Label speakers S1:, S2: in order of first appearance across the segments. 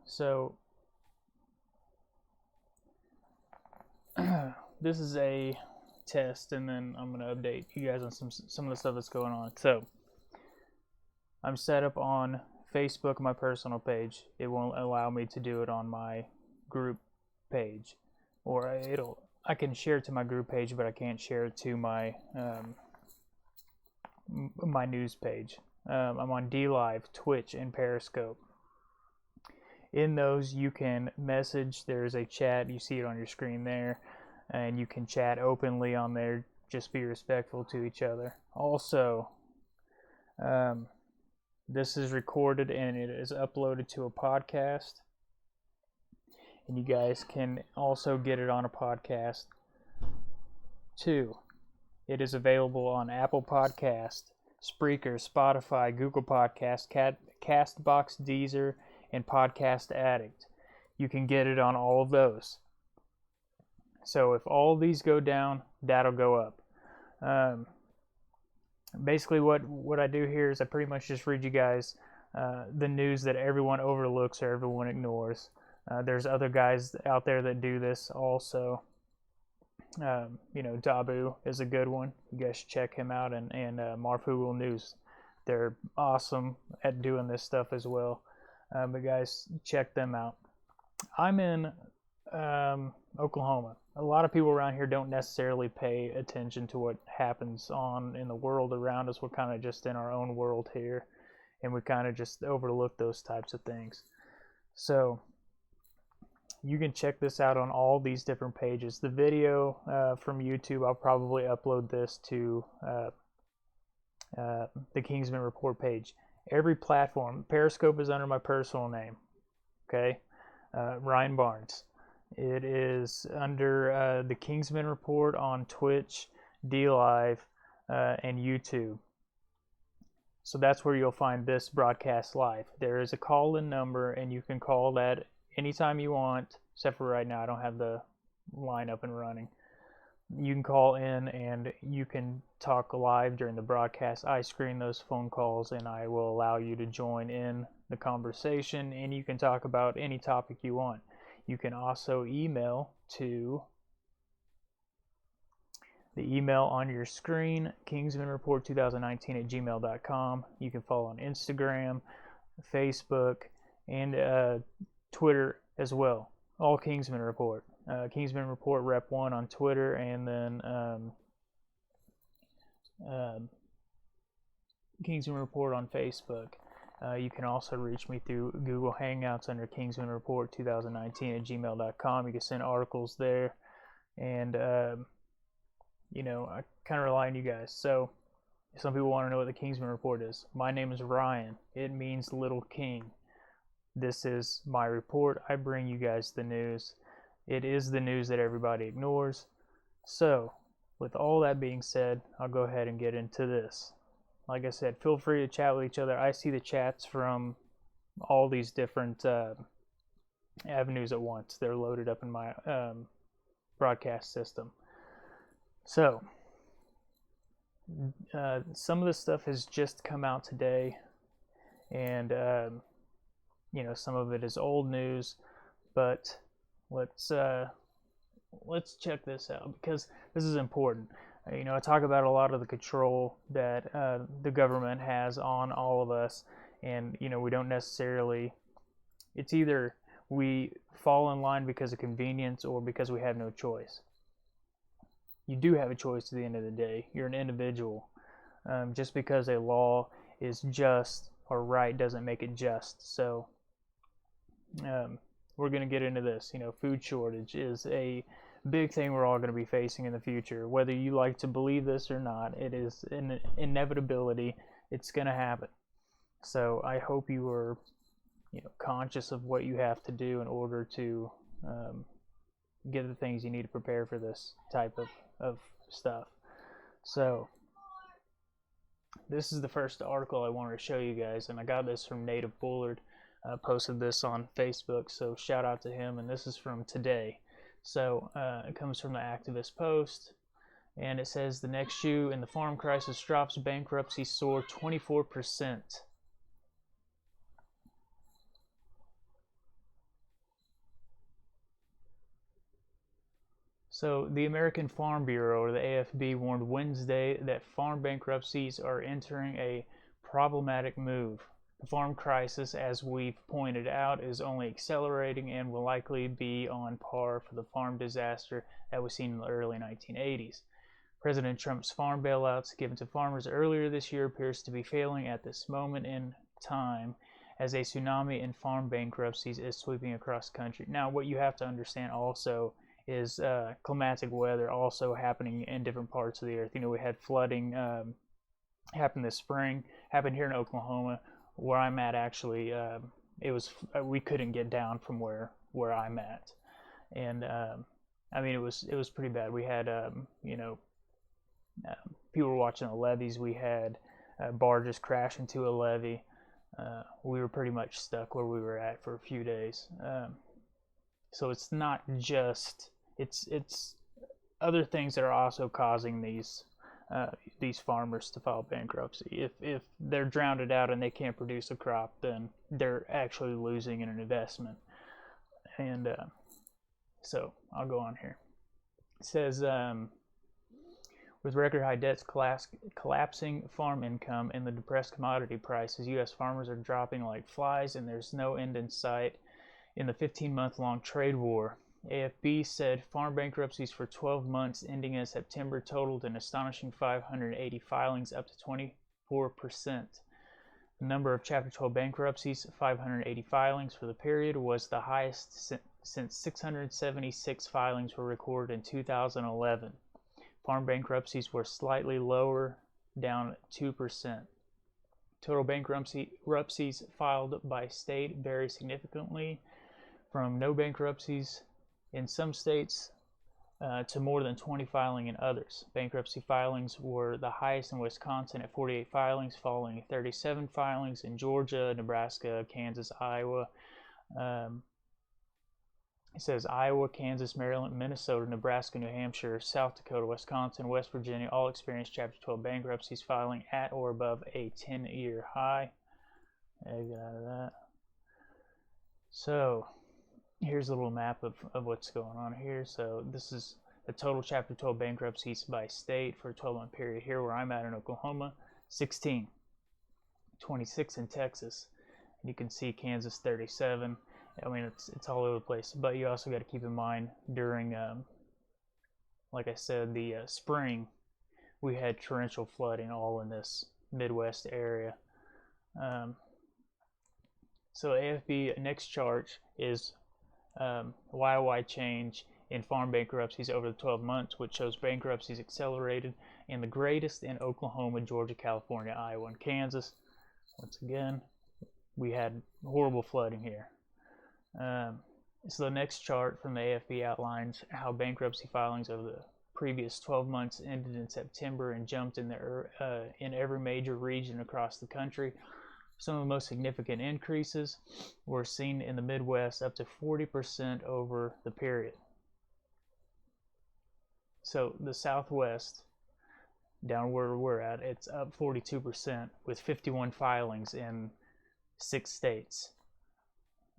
S1: So this is a test, and then I'm going to update you guys on some of the stuff that's going on. So I'm set up on Facebook, my personal page. It won't allow me to do it on my group page, or I can share it to my group page, but I can't share it to my my news page. I'm on DLive, Twitch, and Periscope. In those, you can message. There's a chat. You see it on your screen there, and you can chat openly on there. Just be respectful to each other. Also, this is recorded and it is uploaded to a podcast, and you guys can also get it on a podcast too. It is available on Apple Podcast, Spreaker, Spotify, Google Podcast, Castbox, Deezer, and Podcast Addict. You can get it on all of those. So if all of these go down, that'll go up. Basically what I do here is I pretty much just read you guys the news that everyone overlooks or everyone ignores. There's other guys out there that do this also. Dabu is a good one. You guys should check him out, and Marfugul News. They're awesome at doing this stuff as well. But guys, check them out. I'm in Oklahoma. A lot of people around here don't necessarily pay attention to what happens in the world around us. We're kind of just in our own world here, and we kind of just overlook those types of things. So you can check this out on all these different pages. The video from YouTube, I'll probably upload this to the Kingsman Report page. Every platform. Periscope is under my personal name. Okay, Ryan Barnes. It is under the Kingsman Report on Twitch, DLive, and YouTube. So that's where you'll find this broadcast live. There is a call-in number, and you can call that anytime you want, except for right now I don't have the line up and running. You can call in and you can talk live during the broadcast. I screen those phone calls, and I will allow you to join in the conversation, and you can talk about any topic you want. You can also email to the email on your screen, kingsmanreport2019@gmail.com. You can follow on Instagram, Facebook, and Twitter as well. All Kingsman Report. Kingsman Report Rep 1 on Twitter, and then Kingsman Report on Facebook. You can also reach me through Google Hangouts under Kingsman Report 2019@gmail.com. You can send articles there, and I kind of rely on you guys. So some people want to know what the Kingsman Report is. My name is Ryan. It means Little King. This is my report. I bring you guys the news. It is the news that everybody ignores. So, with all that being said, I'll go ahead and get into this. Like I said, feel free to chat with each other. I see the chats from all these different avenues at once. They're loaded up in my broadcast system. So, some of this stuff has just come out today, and some of it is old news, but let's check this out, because this is important. I talk about a lot of the control that the government has on all of us, and we don't necessarily. It's either we fall in line because of convenience or because we have no choice. You do have a choice at the end of the day. You're an individual. Just because a law is just or right doesn't make it just. So we're going to get into this. Food shortage is a big thing we're all going to be facing in the future. Whether you like to believe this or not, it is an inevitability. It's going to happen. So I hope you are conscious of what you have to do in order to get the things you need to prepare for this type of stuff. So this is the first article I wanted to show you guys, and I got this from Native Bullard. Posted this on Facebook, so shout out to him. And this is from today. So it comes from the Activist Post, and it says the next shoe in the farm crisis drops, bankruptcy soar 24%. So the American Farm Bureau, or the AFB, warned Wednesday that farm bankruptcies are entering a problematic move. The farm crisis, as we've pointed out, is only accelerating and will likely be on par for the farm disaster that was seen in the early 1980s. President Trump's farm bailouts given to farmers earlier this year appears to be failing at this moment in time as a tsunami in farm bankruptcies is sweeping across the country. Now, what you have to understand also is climatic weather also happening in different parts of the earth. You know, we had flooding happen this spring, happened here in Oklahoma. Where I'm at, actually, it was we couldn't get down from where I'm at, and I mean it was pretty bad. We had people were watching the levees. We had barges crash into a levee. We were pretty much stuck where we were at for a few days. So it's not just it's other things that are also causing these farmers to file bankruptcy. If they're drowned out and they can't produce a crop, then they're actually losing in an investment. And so I'll go on here. It says, with record high debts, collapsing farm income, and the depressed commodity prices, U.S. farmers are dropping like flies, and there's no end in sight in the 15-month-long trade war. AFB said farm bankruptcies for 12 months ending in September totaled an astonishing 580 filings, up to 24%. The number of Chapter 12 bankruptcies, 580 filings for the period, was the highest since 676 filings were recorded in 2011. Farm bankruptcies were slightly lower, down 2%. Total bankruptcies filed by state vary significantly, from no bankruptcies in some states to more than 20 filing in others. Bankruptcy filings were the highest in Wisconsin at 48 filings, following 37 filings in Georgia, Nebraska, Kansas, Iowa. It says Iowa, Kansas, Maryland, Minnesota, Nebraska, New Hampshire, South Dakota, Wisconsin, West Virginia all experienced Chapter 12 bankruptcies, filing at or above a 10-year high. Get out of that. So here's a little map of what's going on here. So this is the total Chapter 12 bankruptcies by state for a 12-month period here where I'm at in Oklahoma, 16, 26 in Texas. And you can see Kansas, 37. I mean, it's all over the place. But you also got to keep in mind during, like I said, the spring, we had torrential flooding all in this Midwest area. So AFB next chart is YOY change in farm bankruptcies over the 12 months, which shows bankruptcies accelerated and the greatest in Oklahoma, Georgia, California, Iowa, and Kansas. Once again, we had horrible flooding here. So the next chart from the AFB outlines how bankruptcy filings over the previous 12 months ended in September and jumped in every major region across the country. Some of the most significant increases were seen in the Midwest, up to 40% over the period. So the Southwest, down where we're at, it's up 42% with 51 filings in 6 states.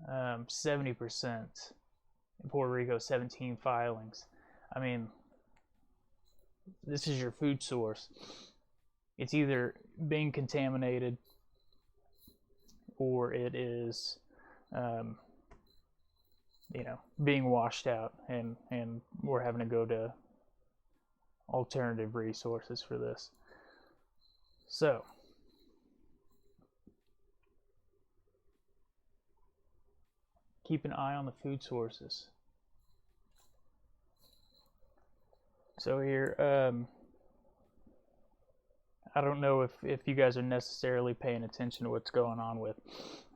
S1: 70% in Puerto Rico, 17 filings. I mean, this is your food source. It's either being contaminated or it is, being washed out, and we're having to go to alternative resources for this. So, keep an eye on the food sources. So here, I don't know if you guys are necessarily paying attention to what's going on with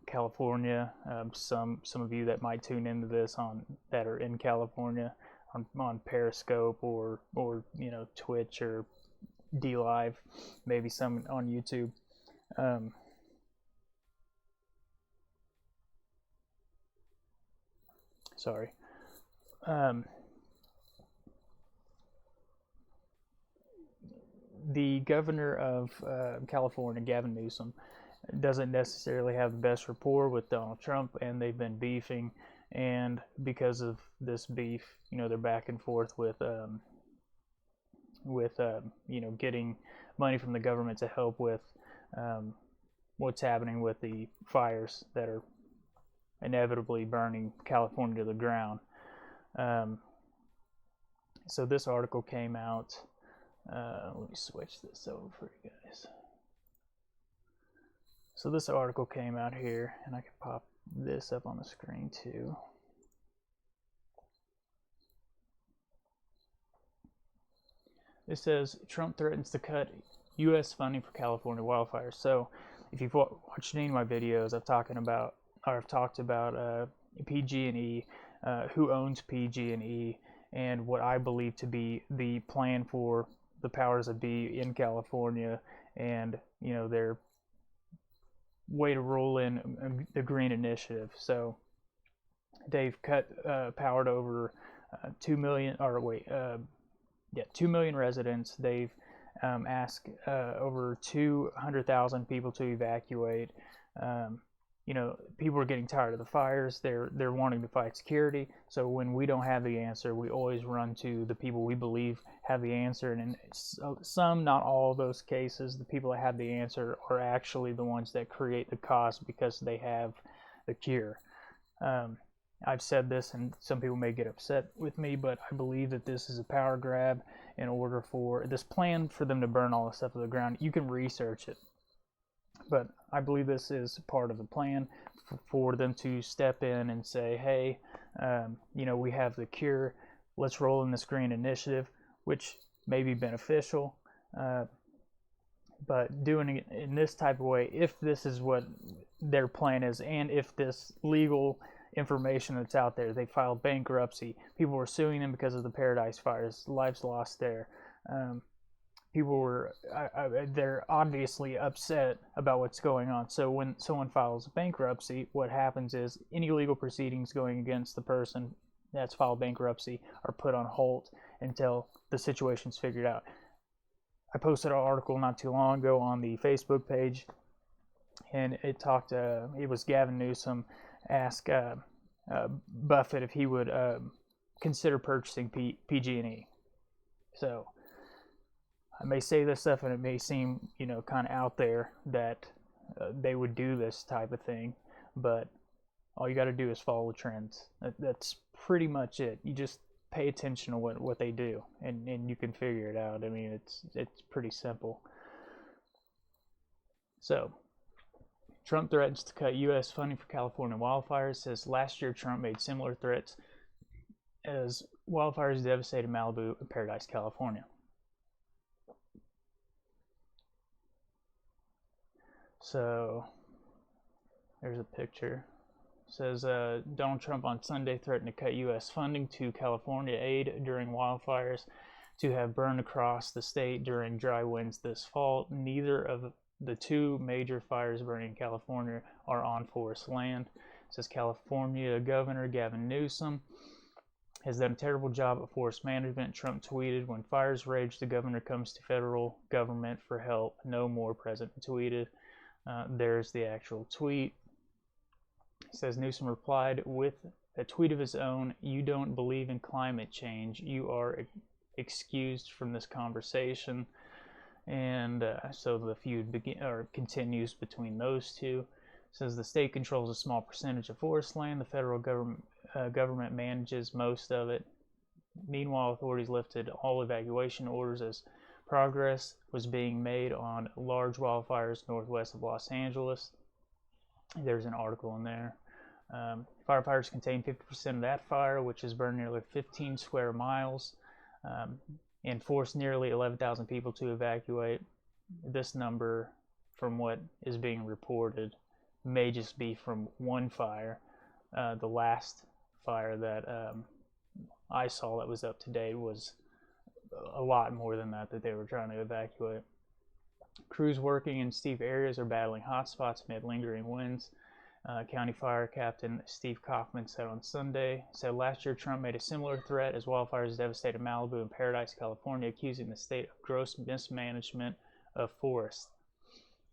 S1: California. Some of you that might tune into this that are in California on Periscope or Twitch or DLive, maybe some on YouTube. Sorry. The governor of California, Gavin Newsom, doesn't necessarily have the best rapport with Donald Trump, and they've been beefing. and because of this beef, they're back and forth with getting money from the government to help with what's happening with the fires that are inevitably burning California to the ground. So this article came out. Let me switch this over for you guys. So this article came out here, and I can pop this up on the screen too. It says Trump threatens to cut U.S. funding for California wildfires. So if you've watched any of my videos, I've talked about PG&E, who owns PG&E, and what I believe to be the plan for the powers that be in California, and their way to roll in the green initiative. So they've cut power to over 2 million residents. They've asked over 200,000 people to evacuate. People are getting tired of the fires. They're wanting to fight security. So when we don't have the answer, we always run to the people we believe have the answer. And in some, not all of those cases, the people that have the answer are actually the ones that create the cost because they have the cure. I've said this, and some people may get upset with me, but I believe that this is a power grab in order for this plan for them to burn all this stuff to the ground. You can research it, but I believe this is part of the plan for them to step in and say, hey, we have the cure. Let's roll in this green initiative, which may be beneficial. But doing it in this type of way, if this is what their plan is, and if this legal information that's out there, they filed bankruptcy, people were suing them because of the Paradise Fires, lives lost there. People were, they're obviously upset about what's going on. So when someone files bankruptcy, what happens is any legal proceedings going against the person that's filed bankruptcy are put on hold until the situation's figured out. I posted an article not too long ago on the Facebook page, and it was Gavin Newsom asked Buffett if he would consider purchasing PG&E. So I may say this stuff and it may seem, kind of out there that they would do this type of thing, but all you got to do is follow the trends. That's pretty much it. You just pay attention to what they do, and you can figure it out. I mean, it's pretty simple. So Trump threatens to cut U.S. funding for California wildfires. Says last year Trump made similar threats as wildfires devastated Malibu and Paradise, California. So there's a picture. It says Donald Trump on Sunday threatened to cut U.S. funding to California aid during wildfires to have burned across the state during dry winds this fall. Neither of the two major fires burning in California are on forest land. It says California Governor Gavin Newsom has done a terrible job at forest management. Trump tweeted, when fires rage, the governor comes to federal government for help. No more, President tweeted. There's the actual tweet. It says Newsom replied with a tweet of his own, "You don't believe in climate change. You are excused from this conversation." And so the feud continues between those two. It says the state controls a small percentage of forest land. The federal government manages most of it. Meanwhile, authorities lifted all evacuation orders as progress was being made on large wildfires northwest of Los Angeles. There's an article in there. Firefighters contain 50% of that fire, which has burned nearly 15 square miles. And forced nearly 11,000 people to evacuate. This number, from what is being reported, may just be from one fire. The last fire that I saw that was up to date was a lot more than that they were trying to evacuate. Crews working in steep areas are battling hotspots amid lingering winds. County Fire Captain Steve Kaufman said on Sunday, last year Trump made a similar threat as wildfires devastated Malibu and Paradise, California, accusing the state of gross mismanagement of forests.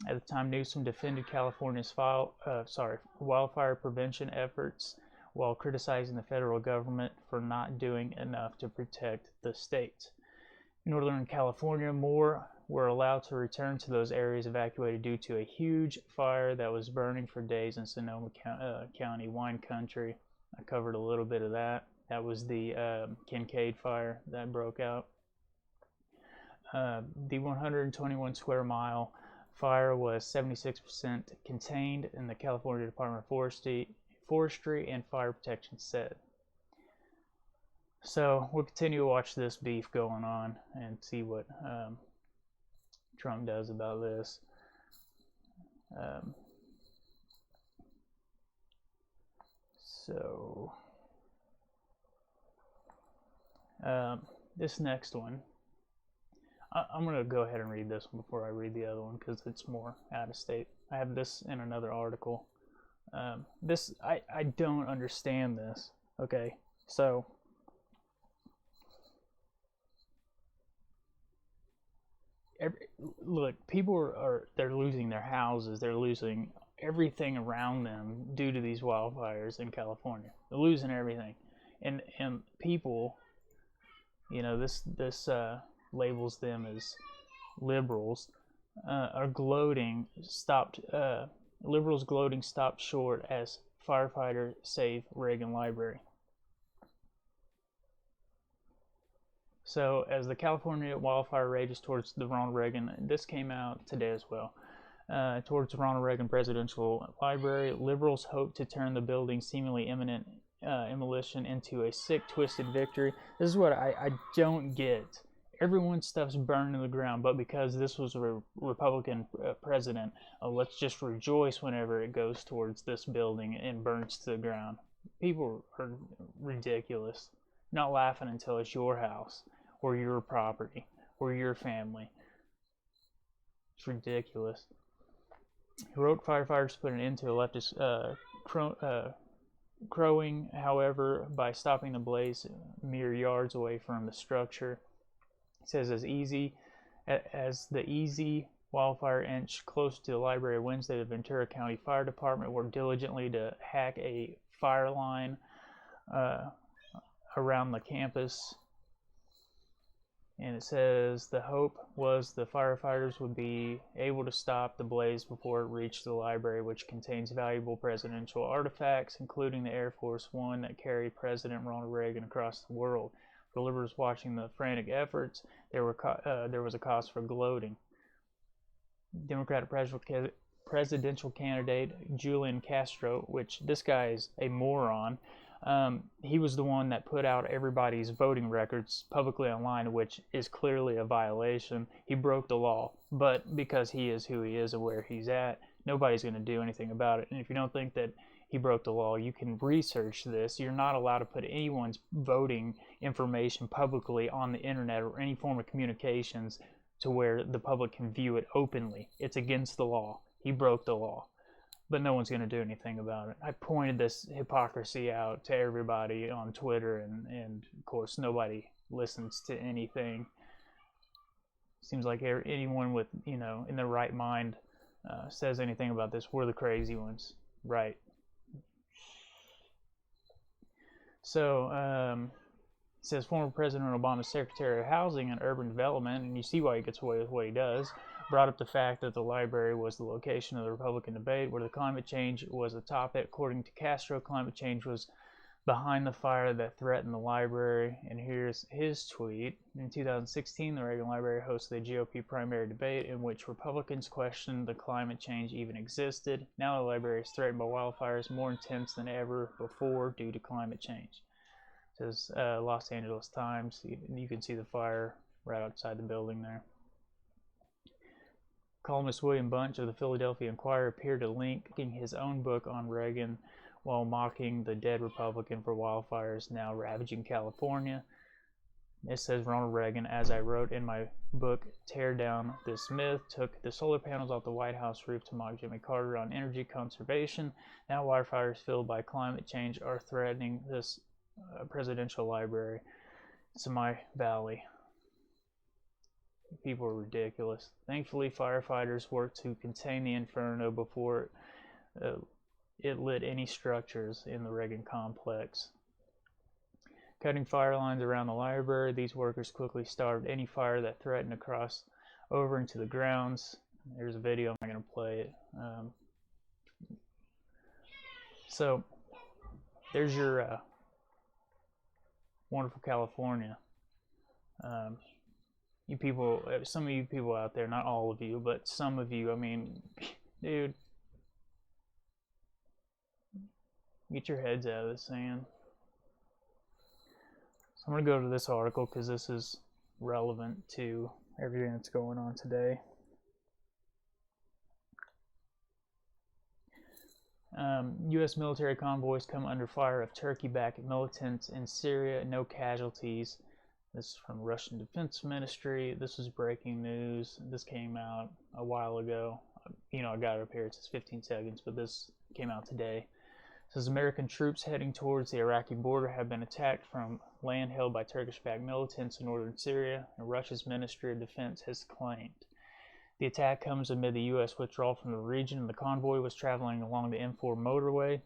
S1: At the time, Newsom defended California's wildfire prevention efforts while criticizing the federal government for not doing enough to protect the states. In Northern California, more were allowed to return to those areas evacuated due to a huge fire that was burning for days in Sonoma County wine country. I covered a little bit of that. That was the Kincaid fire that broke out. The 121 square mile fire was 76% contained, in the California Department of Forestry and Fire Protection said. So we'll continue to watch this beef going on and see what Trump does about this. This next one, I'm going to go ahead and read this one before I read the other one because it's more out of state. I have this in another article. I don't understand this. Okay, so look, people they're losing their houses, they're losing everything around them due to these wildfires in California. They're losing everything, and people, you know, this labels them as liberals, are gloating. Liberals gloating stopped short as firefighter save Reagan Library. So as the California wildfire rages towards the Ronald Reagan, this came out today as well, towards the Ronald Reagan Presidential Library, liberals hope to turn the building's seemingly imminent demolition into a sick, twisted victory. This is what I don't get. Everyone's stuff's burned to the ground, but because this was a Republican president, let's just rejoice whenever it goes towards this building and burns to the ground. People are ridiculous. Not laughing until it's your house or your property or your family. It's ridiculous. Heroic firefighters put an end to a leftist crowing, however, by stopping the blaze mere yards away from the structure. It says as the easy wildfire inched close to the library Wednesday, the Ventura County Fire Department worked diligently to hack a fire line around the campus. And it says the hope was the firefighters would be able to stop the blaze before it reached the library, which contains valuable presidential artifacts, including the Air Force One that carried President Ronald Reagan across the world. For liberals watching the frantic efforts, there was a cause for gloating. Democratic presidential candidate Julian Castro, which this guy is a moron, he was the one that put out everybody's voting records publicly online, which is clearly a violation. He broke the law, but because he is who he is and where he's at, nobody's going to do anything about it. And if you don't think that he broke the law, you can research this. You're not allowed to put anyone's voting information publicly on the internet or any form of communications to where the public can view it openly. It's against the law. He broke the law, but no one's going to do anything about it. I pointed this hypocrisy out to everybody on Twitter, and of course nobody listens to anything. Seems like anyone with, you know, in their right mind says anything about this, we're the crazy ones, right? So it says former President Obama's Secretary of Housing and Urban Development, and you see why he gets away with what he does, brought up the fact that the library was the location of the Republican debate where the climate change was the topic. According to Castro, climate change was behind the fire that threatened the library. And here's his tweet. In 2016, the Reagan Library hosted a GOP primary debate in which Republicans questioned the climate change even existed. Now the library is threatened by wildfires more intense than ever before due to climate change. It says Los Angeles Times. You can see the fire right outside the building there. Columnist William Bunch of the Philadelphia Inquirer appeared to linking his own book on Reagan while mocking the dead Republican for wildfires now ravaging California. It says Ronald Reagan, as I wrote in my book, Tear Down This Myth, took the solar panels off the White House roof to mock Jimmy Carter on energy conservation. Now wildfires fueled by climate change are threatening this presidential library. It's in my valley. People are ridiculous. Thankfully, firefighters worked to contain the inferno before it lit any structures in the Reagan complex. Cutting fire lines around the library, these workers quickly starved any fire that threatened to cross over into the grounds. There's a video, I'm not going to play it. So there's your wonderful California. You people, some of you people out there, not all of you, but some of you, I mean, dude, get your heads out of the sand. So I'm going to go to this article because this is relevant to everything that's going on today. U.S. military convoys come under fire of Turkey-backed militants in Syria. No casualties. This is from Russian Defense Ministry. This was breaking news. This came out a while ago. You know, I got it up here. It says 15 seconds, but this came out today. It says American troops heading towards the Iraqi border have been attacked from land held by Turkish-backed militants in northern Syria, and Russia's Ministry of Defense has claimed. The attack comes amid the U.S. withdrawal from the region. The convoy was traveling along the M4 motorway,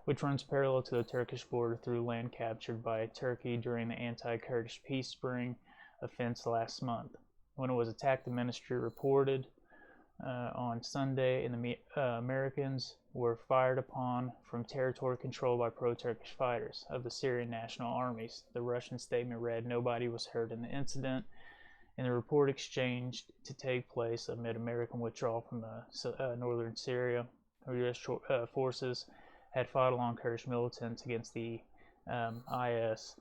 S1: which runs parallel to the Turkish border through land captured by Turkey during the anti-Kurdish Peace Spring offense last month. When it was attacked, the ministry reported on Sunday, and the Americans were fired upon from territory controlled by pro-Turkish fighters of the Syrian National Armies. The Russian statement read, "Nobody was hurt in the incident," and the report exchanged to take place amid American withdrawal from the northern Syria. U.S. forces had fought along Kurdish militants against the IS.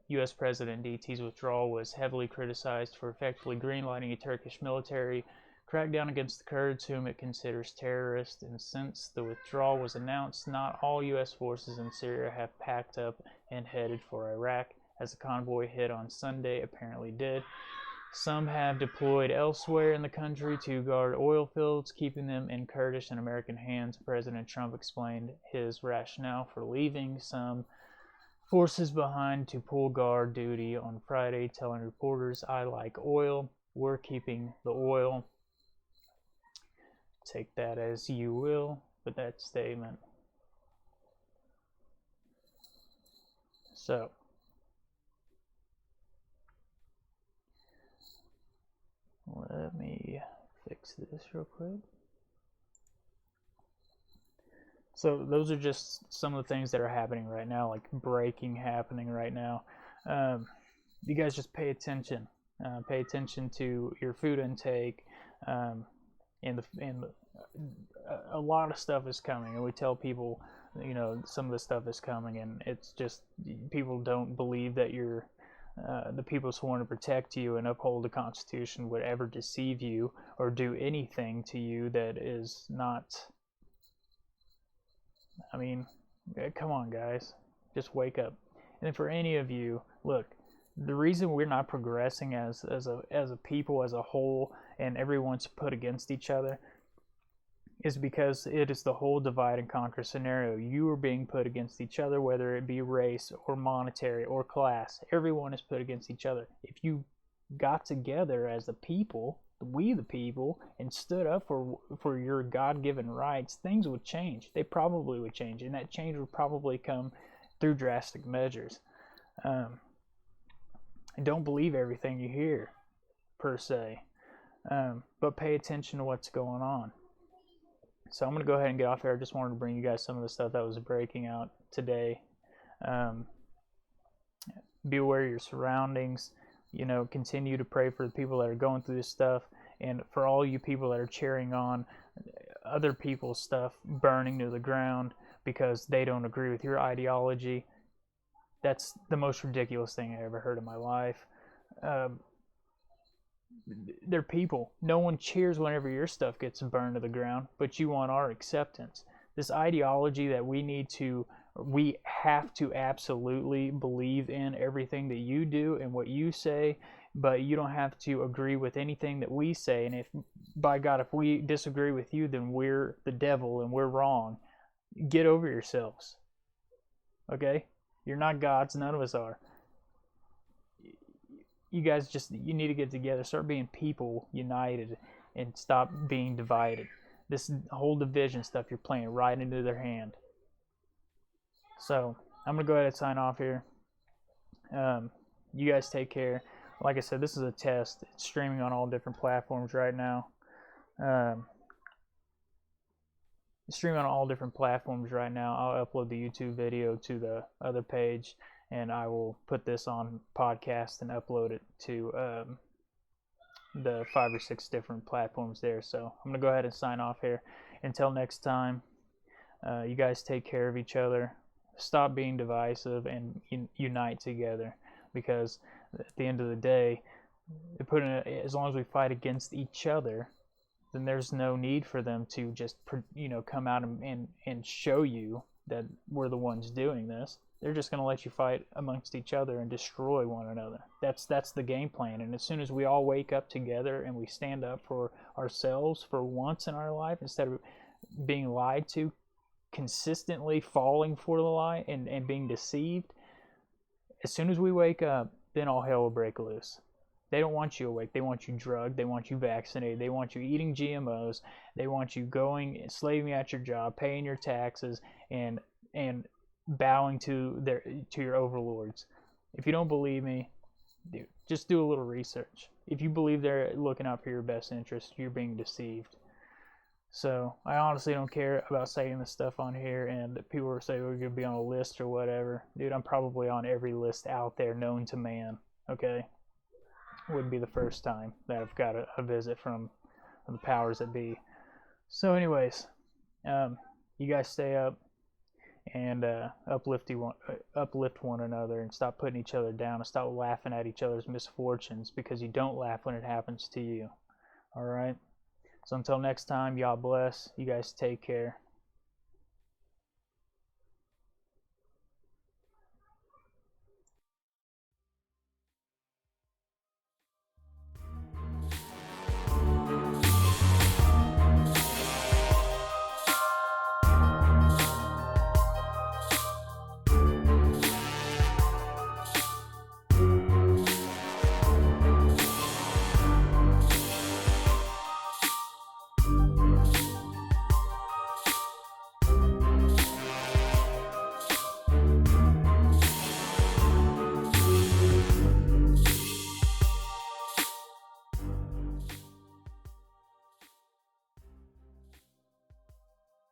S1: U.S. President DT's withdrawal was heavily criticized for effectively greenlighting a Turkish military crackdown against the Kurds, whom it considers terrorists. And since the withdrawal was announced, not all U.S. forces in Syria have packed up and headed for Iraq, as the convoy hit on Sunday apparently did. Some have deployed elsewhere in the country to guard oil fields, keeping them in Kurdish and American hands. President Trump explained his rationale for leaving some forces behind to pull guard duty on Friday, telling reporters, "I like oil. We're keeping the oil." Take that as you will with that statement. So, let me fix this real quick. So those are just some of the things that are happening right now, like breaking happening right now. You guys just pay attention. Pay attention to your food intake, and a lot of stuff is coming. And we tell people, you know, some of the stuff is coming, and it's just people don't believe that you're the people sworn to protect you and uphold the Constitution would ever deceive you or do anything to you that is not. I mean, come on, guys. Just wake up. And then for any of you, look, the reason we're not progressing as a people, as a whole, and everyone's put against each other is because it is the whole divide and conquer scenario. You are being put against each other, whether it be race or monetary or class. Everyone is put against each other. If you got together as a people, we the people, and stood up for your God-given rights, things would change. They probably would change, and that change would probably come through drastic measures. And don't believe everything you hear, per se, but pay attention to what's going on. So I'm going to go ahead and get off here. I just wanted to bring you guys some of the stuff that was breaking out today. Be aware of your surroundings. You know, continue to pray for the people that are going through this stuff, and for all you people that are cheering on other people's stuff burning to the ground because they don't agree with your ideology. That's the most ridiculous thing I ever heard in my life. They're people. No one cheers whenever your stuff gets burned to the ground, but you want our acceptance. This ideology that we have to absolutely believe in everything that you do and what you say, but you don't have to agree with anything that we say. And if, by God, if we disagree with you, then we're the devil and we're wrong. Get over yourselves. Okay? You're not gods. None of us are. You guys you need to get together. Start being people united. and stop being divided. This whole division stuff, you're playing right into their hand. So I'm going to go ahead and sign off here. You guys take care. Like I said, this is a test. It's streaming on all different platforms right now. It's streaming on all different platforms right now. I'll upload the YouTube video to the other page, and I will put this on podcast and upload it to the 5 or 6 different platforms there. So I'm going to go ahead and sign off here. Until next time, you guys take care of each other. Stop being divisive and unite together, because at the end of the day, as long as we fight against each other, then there's no need for them to just come out and show you that we're the ones doing this. They're just going to let you fight amongst each other and destroy one another. That's the game plan. And as soon as we all wake up together and we stand up for ourselves for once in our life, instead of being lied to, consistently falling for the lie and being deceived, as soon as we wake up, then all hell will break loose. They don't want you awake. They want you drugged. They want you vaccinated. They want you eating GMOs. They want you going and slaving at your job, paying your taxes, and bowing to your overlords. If you don't believe me, dude, just do a little research. If you believe they're looking out for your best interest, you're being deceived. So I honestly don't care about saying this stuff on here, and people are saying we're going to be on a list or whatever. Dude, I'm probably on every list out there known to man, okay? Wouldn't be the first time that I've got a visit from the powers that be. So anyways, you guys stay up and uplift one another, and stop putting each other down, and stop laughing at each other's misfortunes, because you don't laugh when it happens to you. All right? So until next time, y'all bless. You guys take care.